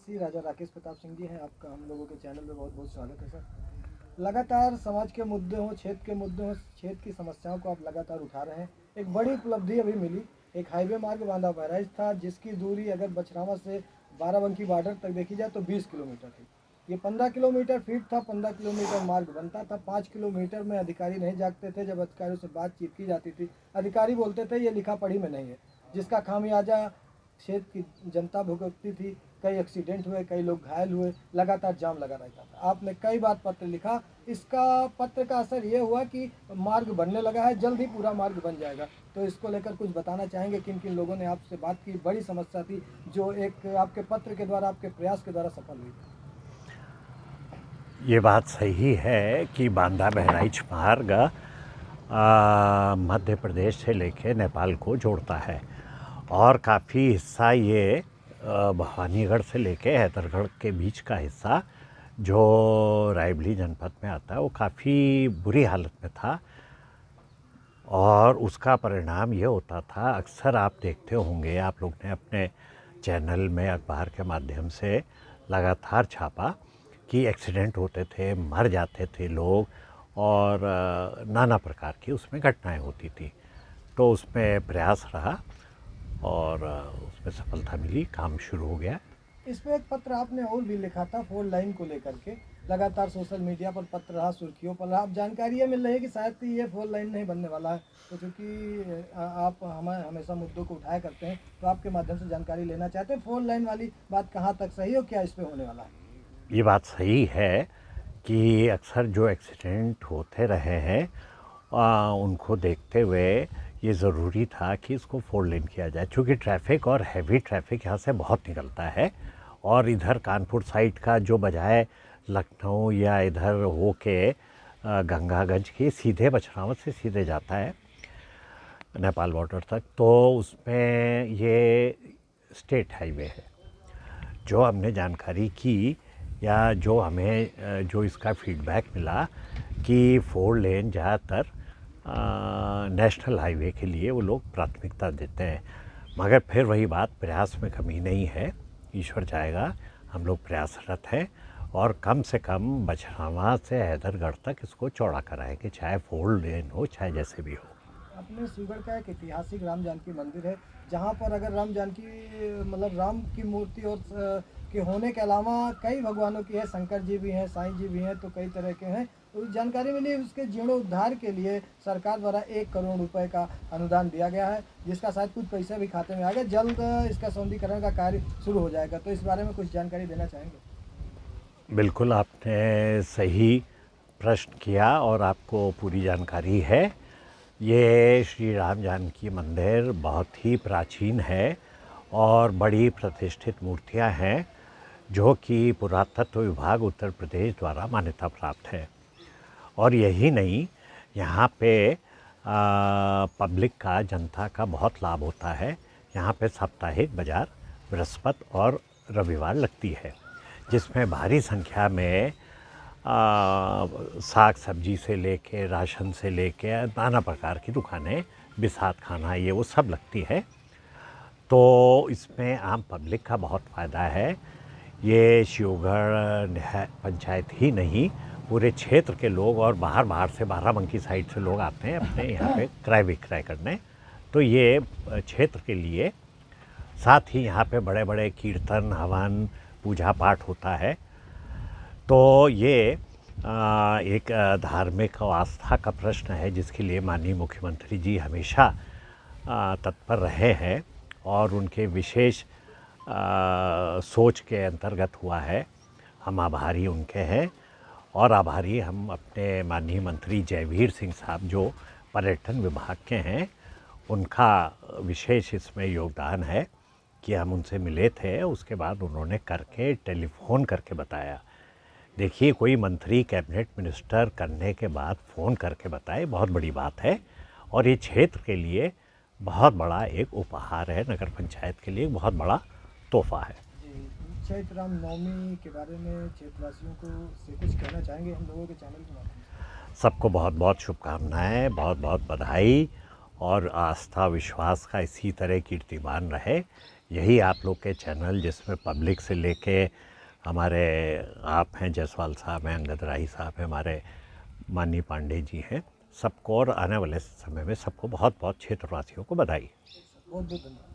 राजा राकेश प्रताप सिंह जी हैं। आपका हम लोगों के चैनल में बहुत बहुत स्वागत है सर। लगातार समाज के मुद्दे हों, क्षेत्र के मुद्दे हों, क्षेत्र की समस्याओं को आप लगातार उठा रहे हैं। एक बड़ी उपलब्धि अभी मिली, एक हाईवे मार्ग बांधा बहराइच था जिसकी दूरी अगर बछरावा से बाराबंकी बॉर्डर तक देखी जाए तो 20 किलोमीटर थी। ये 15 किलोमीटर फीट था, 15 किलोमीटर मार्ग बनता था। 5 किलोमीटर में अधिकारी नहीं जागते थे। जब अधिकारियों से बातचीत की जाती थी, अधिकारी बोलते थे ये लिखा पढ़ी में नहीं है, जिसका खामियाजा क्षेत्र की जनता भुगतती थी। कई एक्सीडेंट हुए, कई लोग घायल हुए, लगातार जाम लगा रहता था। आपने कई बार पत्र लिखा, इसका पत्र का असर ये हुआ कि मार्ग बनने लगा है, जल्द ही पूरा मार्ग बन जाएगा। तो इसको लेकर कुछ बताना चाहेंगे? किन किन लोगों ने आपसे बात की? बड़ी समस्या थी जो एक आपके पत्र के द्वारा, आपके प्रयास के द्वारा सफल हुई। ये बात सही है कि बांदा बहराइच मार्ग मध्य प्रदेश से लेकर नेपाल को जोड़ता है और काफ़ी हिस्सा ये भवानीगढ़ से लेकर हैदरगढ़ के बीच का हिस्सा जो रायबली जनपद में आता है वो काफ़ी बुरी हालत में था। और उसका परिणाम ये होता था, अक्सर आप देखते होंगे, आप लोग ने अपने चैनल में अखबार के माध्यम से लगातार छापा कि एक्सीडेंट होते थे, मर जाते थे लोग और नाना प्रकार की उसमें घटनाएं होती थी। तो उसमें प्रयास रहा और उसमें सफलता मिली, काम शुरू हो गया। इसमें एक पत्र आपने और भी लिखा था 4 लाइन को लेकर के, लगातार सोशल मीडिया पर पत्र रहा, सुर्खियों पर रहा। अब जानकारी ये मिल रही है कि शायद ये 4 लाइन नहीं बनने वाला है। तो चूँकि आप हमें हमेशा मुद्दों को उठाया करते हैं, तो आपके माध्यम से जानकारी लेना चाहते हैं 4 लाइन वाली बात कहाँ तक सही और क्या इस पर होने वाला है? ये बात सही है कि अक्सर जो एक्सीडेंट होते रहे हैं उनको देखते हुए ये ज़रूरी था कि इसको 4 लेन किया जाए, क्योंकि ट्रैफिक और हैवी ट्रैफिक यहाँ से बहुत निकलता है। और इधर कानपुर साइड का जो बजाय लखनऊ या इधर हो के गंगागंज के सीधे बछरावत से सीधे जाता है नेपाल बॉर्डर तक, तो उसमें ये स्टेट हाईवे है। जो हमने जानकारी की या जो हमें जो इसका फीडबैक मिला कि 4 लेन ज़्यादातर नेशनल हाईवे के लिए वो लोग प्राथमिकता देते हैं। मगर फिर वही बात, प्रयास में कमी नहीं है, ईश्वर चाहेगा। हम लोग प्रयासरत हैं और कम से कम बछरावा से हैदरगढ़ तक इसको चौड़ा कराएंगे, चाहे 4 लेन हो चाहे जैसे भी हो। अपने शिवगढ़ का एक ऐतिहासिक राम जानकी मंदिर है, जहाँ पर अगर राम जानकी मतलब राम की मूर्ति और के होने के अलावा कई भगवानों की है, शंकर जी भी हैं, साईं जी भी हैं, तो कई तरह के हैं। तो जानकारी मिली उसके जीर्णोद्धार के लिए सरकार द्वारा 1 करोड़ रुपए का अनुदान दिया गया है, जिसका शायद कुछ पैसे भी खाते में आ गए। जल्द इसका सौंदर्यीकरण का कार्य शुरू हो जाएगा। तो इस बारे में कुछ जानकारी देना चाहेंगे? बिल्कुल, आपने सही प्रश्न किया और आपको पूरी जानकारी है। ये श्री राम जानकी मंदिर बहुत ही प्राचीन है और बड़ी प्रतिष्ठित मूर्तियां हैं जो कि पुरातत्व विभाग उत्तर प्रदेश द्वारा मान्यता प्राप्त है। और यही नहीं, यहाँ पे पब्लिक का, जनता का बहुत लाभ होता है। यहाँ पे साप्ताहिक बाज़ार बृहस्पति और रविवार लगती है, जिसमें भारी संख्या में साग सब्जी से लेके, राशन से लेके नाना प्रकार की दुकानें, बिसात खाना, ये वो सब लगती है। तो इसमें आम पब्लिक का बहुत फ़ायदा है। ये शिवगढ़ पंचायत ही नहीं, पूरे क्षेत्र के लोग और बाहर से, बाराबंकी साइड से लोग आते हैं अपने यहाँ पे क्रय विक्रय करने। तो ये क्षेत्र के लिए, साथ ही यहाँ पे बड़े बड़े कीर्तन, हवन, पूजा पाठ होता है। तो ये एक धार्मिक और आस्था का प्रश्न है जिसके लिए माननीय मुख्यमंत्री जी हमेशा तत्पर रहे हैं और उनके विशेष सोच के अंतर्गत हुआ है। हम आभारी उनके हैं और आभारी हम अपने माननीय मंत्री जयवीर सिंह साहब जो पर्यटन विभाग के हैं, उनका विशेष इसमें योगदान है कि हम उनसे मिले थे। उसके बाद उन्होंने करके टेलीफोन करके बताया। देखिए, कोई मंत्री, कैबिनेट मिनिस्टर करने के बाद फ़ोन करके बताए, बहुत बड़ी बात है और ये क्षेत्र के लिए बहुत बड़ा एक उपहार है, नगर पंचायत के लिए बहुत बड़ा तोहफा है। चैत्र राम नवमी के बारे में क्षेत्रवासियों को से कुछ कहना चाहेंगे हम लोगों के चैनल के माध्यम से? सबको बहुत बहुत शुभकामनाएं, बहुत बहुत बधाई और आस्था विश्वास का इसी तरह कीर्तिमान रहे। यही आप लोग के चैनल, जिसमें पब्लिक से लेके हमारे आप हैं जायसवाल साहब हैं, अंगद राही साहब हैं, हमारे माननीय पांडे जी हैं, सबको और आने वाले समय में सबको बहुत बहुत क्षेत्रवासियों को बधाई। बहुत बहुत धन्यवाद।